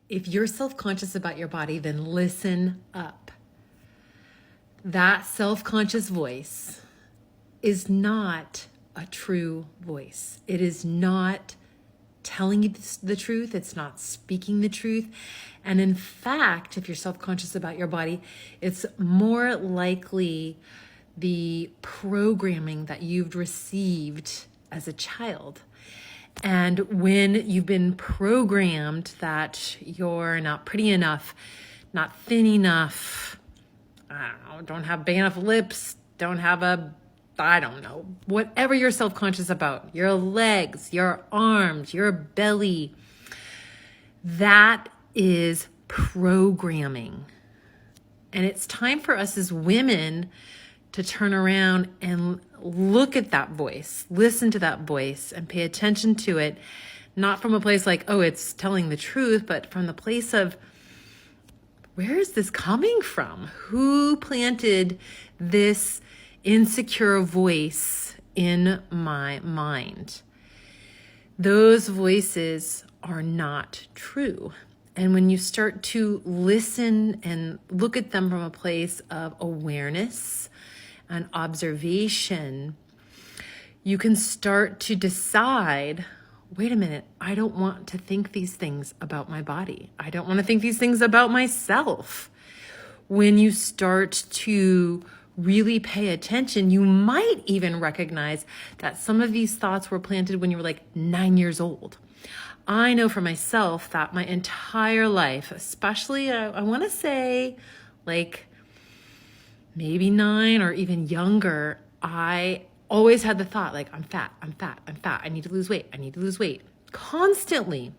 If you're self-conscious about your body, then listen up. That self-conscious voice is not a true voice. It is not telling you the truth. It's not speaking the truth. And in fact, if you're self-conscious about your body, it's more likely the programming that you've received as a child. And when you've been programmed that you're not pretty enough, not thin enough, don't have big enough lips, don't have I don't know, whatever you're self-conscious about, your legs, your arms, your belly, that is programming. And it's time for us as women to turn around and look at that voice, listen to that voice and pay attention to it, not from a place like, oh, it's telling the truth, but from the place of, where is this coming from? Who planted this insecure voice in my mind? Those voices are not true. And when you start to listen and look at them from a place of awareness and observation, you can start to decide, wait a minute, I don't want to think these things about my body. I don't want to think these things about myself. When you start to really pay attention, you might even recognize that some of these thoughts were planted when you were like 9 years old. I know for myself that my entire life, especially I want to say like maybe 9 or even younger, I always had the thought like, I'm fat. I need to lose weight, constantly.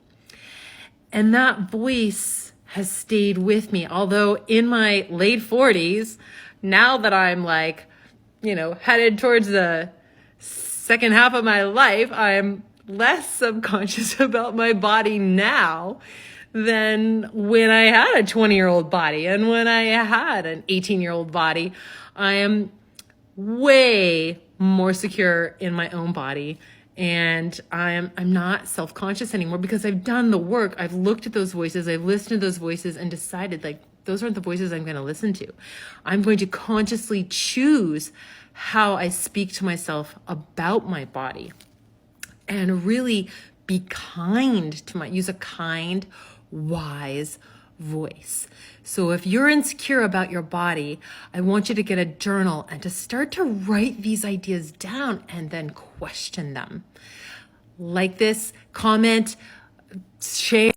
And that voice has stayed with me. Although in my late 40s, now that I'm like, headed towards the second half of my life, I'm less subconscious about my body now than when I had a 20-year-old body and when I had an 18-year-old body. I am way more secure in my own body, and I'm not self-conscious anymore because I've done the work. I've looked at those voices, I've listened to those voices and decided like, those aren't the voices I'm going to listen to. I'm going to consciously choose how I speak to myself about my body and really be kind to use a kind, wise voice. So if you're insecure about your body, I want you to get a journal and to start to write these ideas down and then question them. Like this, comment, share.